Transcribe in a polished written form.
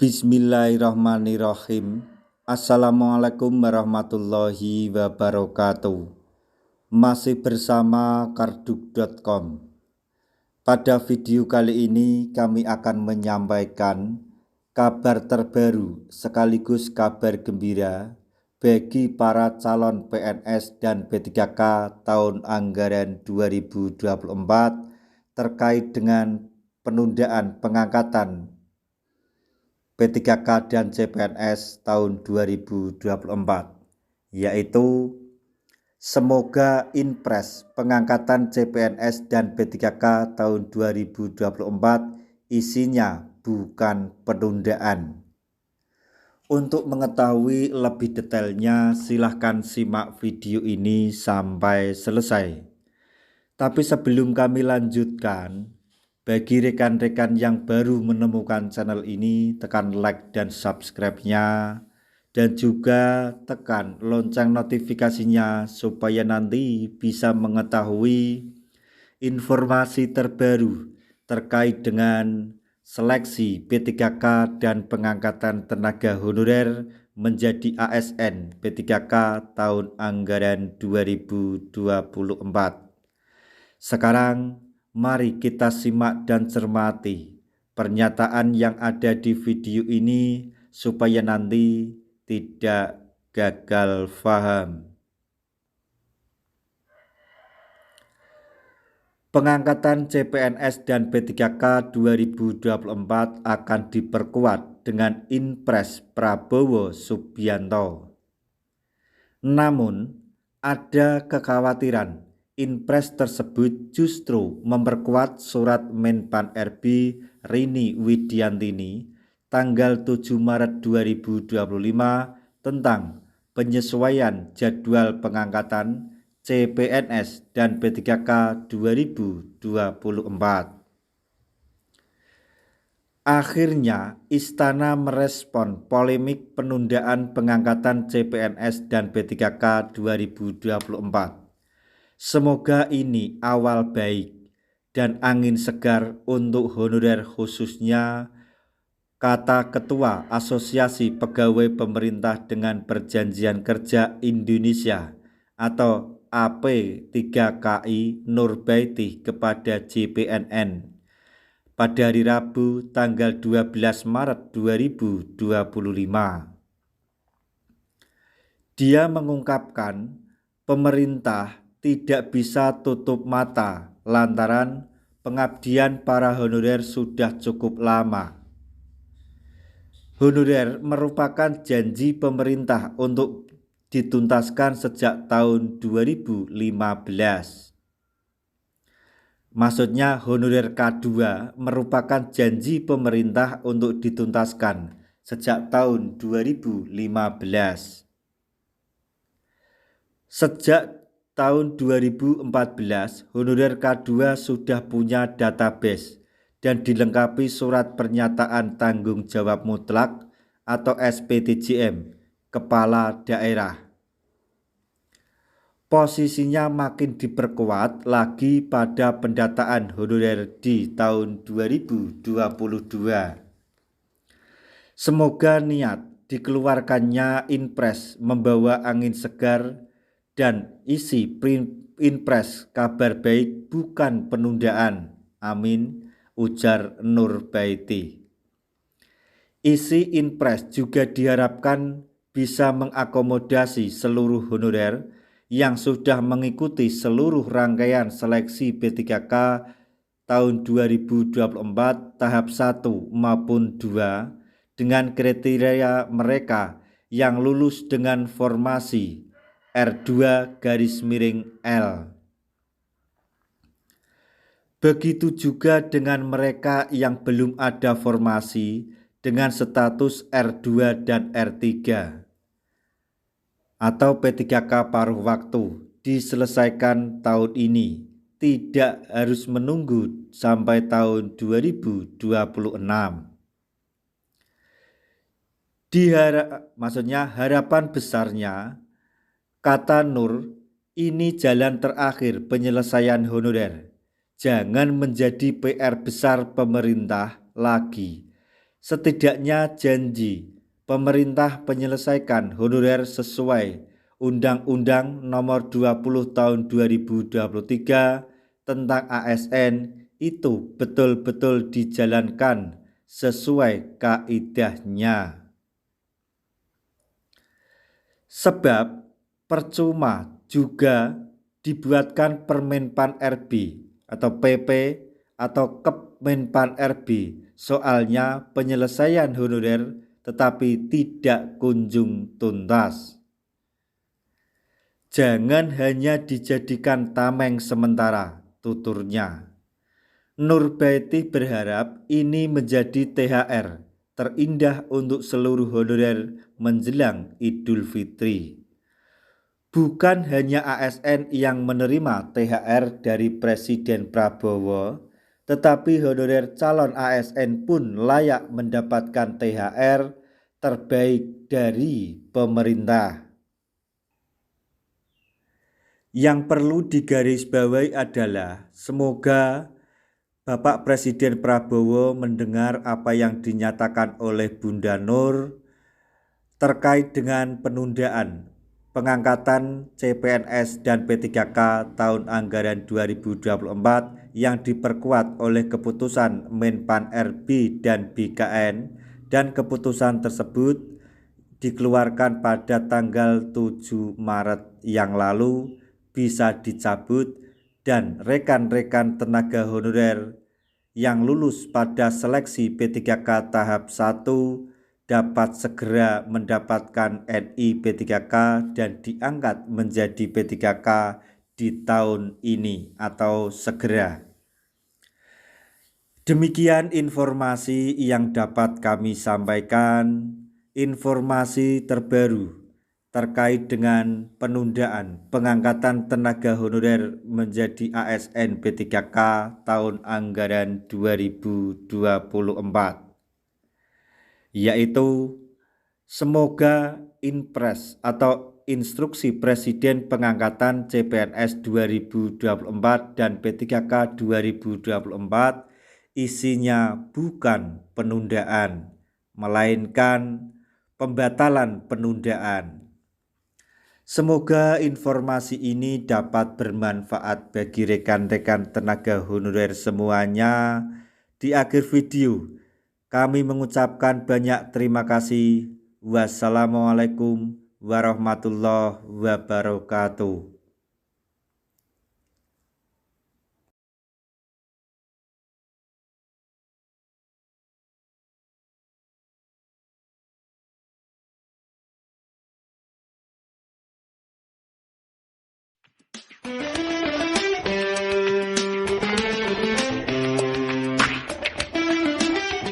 Bismillahirrahmanirrahim. Assalamualaikum warahmatullahi wabarakatuh. Masih bersama karduk.com. Pada video kali ini kami akan menyampaikan kabar terbaru sekaligus kabar gembira bagi para calon PNS dan P3K tahun anggaran 2024 terkait dengan penundaan pengangkatan P3K dan CPNS tahun 2024, yaitu semoga Inpres pengangkatan CPNS dan P3K tahun 2024 isinya bukan penundaan. Untuk mengetahui lebih detailnya silahkan simak video ini sampai selesai. Tapi sebelum kami lanjutkan, bagi rekan-rekan yang baru menemukan channel ini, tekan like dan subscribe-nya, dan juga tekan lonceng notifikasinya supaya nanti bisa mengetahui informasi terbaru terkait dengan seleksi P3K dan pengangkatan tenaga honorer menjadi ASN P3K tahun anggaran 2024. Sekarang mari kita simak dan cermati pernyataan yang ada di video ini supaya nanti tidak gagal paham. Pengangkatan CPNS dan P3K 2024 akan diperkuat dengan Inpres Prabowo Subianto. Namun, ada kekhawatiran Inpres tersebut justru memperkuat surat Menpan RB Rini Widiantini tanggal 7 Maret 2025 tentang penyesuaian jadwal pengangkatan CPNS dan P3K 2024. Akhirnya, Istana merespon polemik penundaan pengangkatan CPNS dan P3K 2024. Semoga ini awal baik dan angin segar untuk honorer khususnya, kata Ketua Asosiasi Pegawai Pemerintah dengan Perjanjian Kerja Indonesia atau AP3KI Nurbaiti kepada JPNN pada hari Rabu tanggal 12 Maret 2025. Dia mengungkapkan pemerintah tidak bisa tutup mata lantaran pengabdian para honorer sudah cukup lama. Honorer merupakan janji pemerintah untuk dituntaskan sejak tahun 2015. Maksudnya honorer K2 merupakan janji pemerintah untuk dituntaskan sejak tahun 2015. Sejak tahun 2014, honorer K2 sudah punya database dan dilengkapi surat pernyataan tanggung jawab mutlak atau SPTJM kepala daerah. Posisinya makin diperkuat lagi pada pendataan honorer di tahun 2022. Semoga niat dikeluarkannya Inpres membawa angin segar dan isi Inpres kabar baik bukan penundaan. Amin, ujar Nurbaiti. Isi Inpres juga diharapkan bisa mengakomodasi seluruh honorer yang sudah mengikuti seluruh rangkaian seleksi P3K tahun 2024 tahap 1 maupun 2 dengan kriteria mereka yang lulus dengan formasi R2-L. Begitu juga dengan mereka yang belum ada formasi dengan status R2 dan R3 atau P3K paruh waktu diselesaikan tahun ini, tidak harus menunggu sampai tahun 2026. Maksudnya harapan besarnya, kata Nur, ini jalan terakhir penyelesaian honorer. Jangan menjadi PR besar pemerintah lagi. setidaknya janji pemerintah menyelesaikan honorer sesuai Undang-Undang Nomor 20 Tahun 2023 tentang ASN itu betul-betul dijalankan sesuai kaidahnya. Sebab percuma juga dibuatkan Permenpan RB atau PP atau Kemenpan RB soalnya penyelesaian honorer tetapi tidak kunjung tuntas. Jangan hanya dijadikan tameng sementara, tuturnya. Nurbaiti berharap ini menjadi THR terindah untuk seluruh honorer menjelang Idul Fitri. Bukan hanya ASN yang menerima THR dari Presiden Prabowo, tetapi honorer calon ASN pun layak mendapatkan THR terbaik dari pemerintah. Yang perlu digarisbawahi adalah semoga Bapak Presiden Prabowo mendengar apa yang dinyatakan oleh Bunda Nur terkait dengan penundaan pengangkatan CPNS dan P3K tahun anggaran 2024 yang diperkuat oleh keputusan Menpan RB dan BKN, dan keputusan tersebut dikeluarkan pada tanggal 7 Maret yang lalu bisa dicabut dan rekan-rekan tenaga honorer yang lulus pada seleksi P3K tahap 1 dapat segera mendapatkan NI P3K dan diangkat menjadi P3K di tahun ini atau segera. Demikian informasi yang dapat kami sampaikan. Informasi terbaru terkait dengan penundaan pengangkatan tenaga honorer menjadi ASN P3K tahun anggaran 2024, yaitu semoga Inpres atau Instruksi Presiden Pengangkatan CPNS 2024 dan P3K 2024 isinya bukan penundaan, melainkan pembatalan penundaan. Semoga informasi ini dapat bermanfaat bagi rekan-rekan tenaga honorer semuanya. Di akhir video, kami mengucapkan banyak terima kasih. Wassalamualaikum warahmatullahi wabarakatuh.